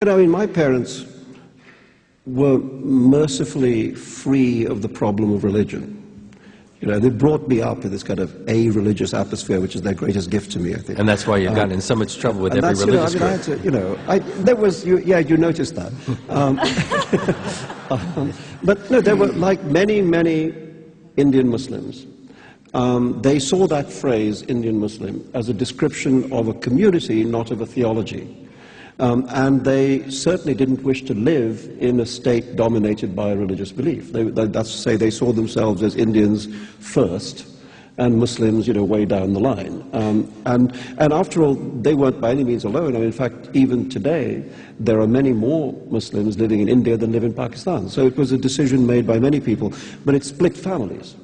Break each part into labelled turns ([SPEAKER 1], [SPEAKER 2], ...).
[SPEAKER 1] I mean, my parents were mercifully free of the problem of religion. They brought me up in this kind of a-religious atmosphere, which is their greatest gift to me, I think.
[SPEAKER 2] And that's why you've gotten in so much trouble with every religious group.
[SPEAKER 1] You noticed that. But no, there were, like many, many Indian Muslims, they saw that phrase, Indian Muslim, as a description of a community, not of a theology. And they certainly didn't wish to live in a state dominated by a religious belief. That's to say, they saw themselves as Indians first, and Muslims, way down the line. And after all, they weren't by any means alone. I mean, in fact, even today, there are many more Muslims living in India than live in Pakistan. So it was a decision made by many people, but it split families.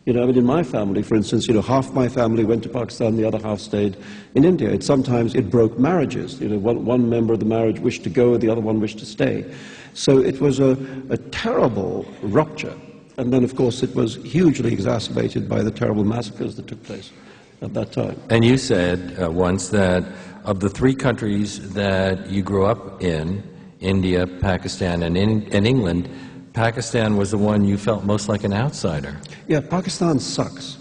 [SPEAKER 1] I mean, in my family, for instance, half my family went to Pakistan, the other half stayed in India. Sometimes it broke marriages. One member of the marriage wished to go, the other one wished to stay. So it was a terrible rupture. And then, of course, it was hugely exacerbated by the terrible massacres that took place at that time.
[SPEAKER 2] And you said once that of the three countries that you grew up in, India, Pakistan, and England, Pakistan was the one you felt most like an outsider.
[SPEAKER 1] Yeah, Pakistan sucks.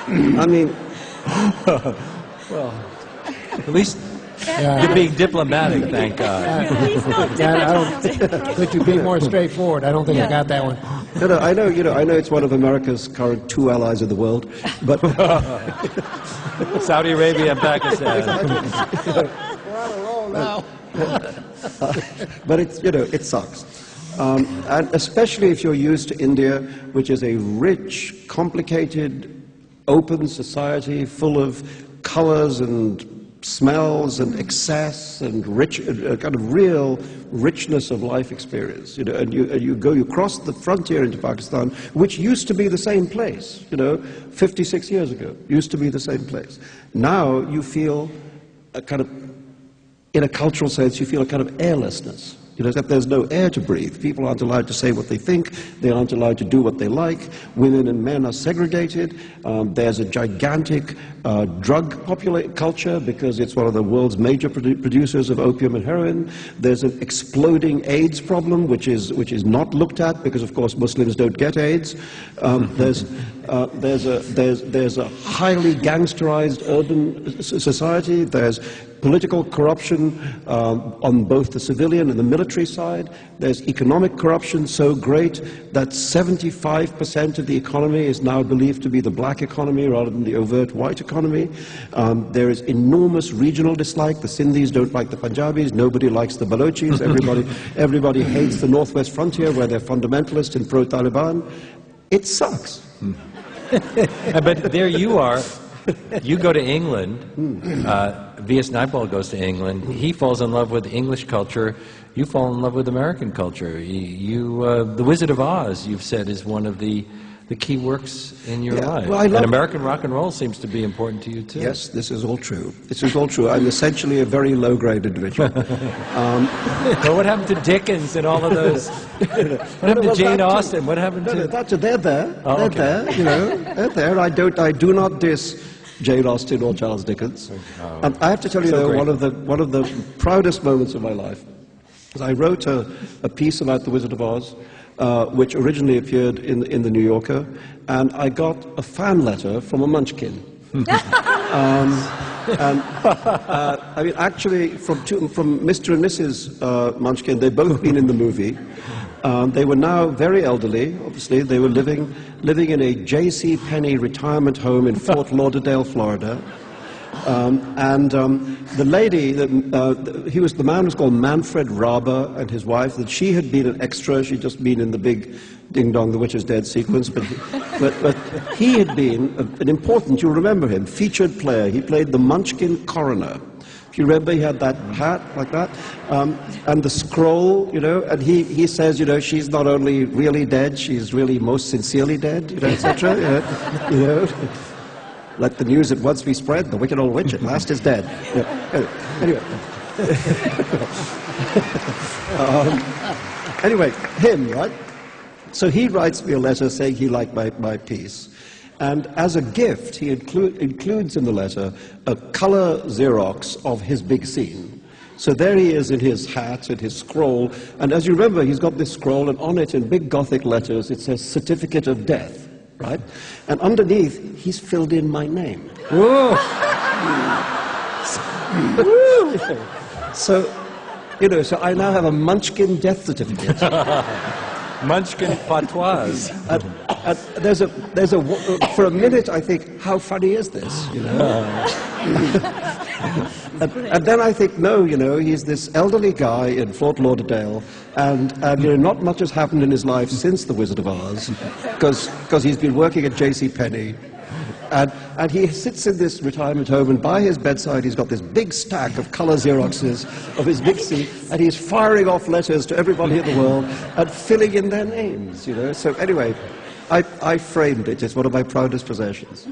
[SPEAKER 1] I mean,
[SPEAKER 2] well, at least you're being diplomatic, thank God.
[SPEAKER 3] Could you be more straightforward? I don't think I got that one.
[SPEAKER 1] No, I know it's one of America's current two allies in the world, but
[SPEAKER 2] Saudi Arabia and Pakistan.
[SPEAKER 3] We're on a roll now.
[SPEAKER 1] But it sucks. And especially if you're used to India, which is a rich, complicated, open society full of colors and smells and excess and rich, kind of real richness of life experience. And you cross the frontier into Pakistan, which used to be the same place, 56 years ago, used to be the same place. Now you feel a kind of, in a cultural sense, you feel a kind of airlessness. That there's no air to breathe. People aren't allowed to say what they think. They aren't allowed to do what they like. Women and men are segregated. There's a gigantic drug culture because it's one of the world's major producers of opium and heroin. There's an exploding AIDS problem, which is not looked at because, of course, Muslims don't get AIDS. There's a highly gangsterized urban society. There's political corruption on both the civilian and the military side. There's economic corruption so great that 75% of the economy is now believed to be the black economy rather than the overt white economy. There is enormous regional dislike. The Sindhis don't like the Punjabis. Nobody likes the Balochis. Everybody hates the northwest frontier where they're fundamentalist and pro-Taliban. It sucks.
[SPEAKER 2] But there you are. You go to England. V.S. Naipaul goes to England. He falls in love with English culture. You fall in love with American culture. The Wizard of Oz, you've said, is one of the key works in your life. Well, and American rock and roll seems to be important to you, too.
[SPEAKER 1] Yes, this is all true. This is all true. I'm essentially a very low-grade individual.
[SPEAKER 2] Well, what happened to Dickens and all of those? What happened to Jane Austen? What happened to...
[SPEAKER 1] They're there.
[SPEAKER 2] Oh,
[SPEAKER 1] they're there. They're there. I do not diss Jane Austen or Charles Dickens. I have to tell you, though, one of the proudest moments of my life is I wrote a piece about The Wizard of Oz, which originally appeared in the New Yorker, and I got a fan letter from a munchkin. I mean, actually, from Mr. and Mrs. Munchkin, they'd both been in the movie. They were now very elderly, obviously. They were living in a J.C. Penney retirement home in Fort Lauderdale, Florida. The lady, the man was called Manfred Raber, and his wife, that she had been an extra. She'd just been in the big Ding Dong, the Witch is Dead sequence, but he had been an important, you remember him, featured player. He played the Munchkin coroner. If you remember, he had that hat like that, and the scroll, and he says, she's not only really dead, she's really most sincerely dead, etc. Let the news at once be spread, the wicked old witch at last is dead. Anyway. Anyway, him, right? So he writes me a letter saying he liked my piece. And as a gift, he includes in the letter a color Xerox of his big scene. So there he is in his hat and his scroll, and as you remember, he's got this scroll, and on it, in big Gothic letters, it says Certificate of Death, right? And underneath, he's filled in my name. So, you know, so I now have a Munchkin death certificate.
[SPEAKER 2] Munchkin patois.
[SPEAKER 1] And for a minute I think, how funny is this, you know? and then I think, no, you know, he's this elderly guy in Fort Lauderdale, and you know, not much has happened in his life since The Wizard of Oz, because he's been working at J.C. Penney. And he sits in this retirement home, and by his bedside he's got this big stack of color Xeroxes of his big scene, and he's firing off letters to everybody in the world and filling in their names, you know. So anyway, I framed it. It's one of my proudest possessions.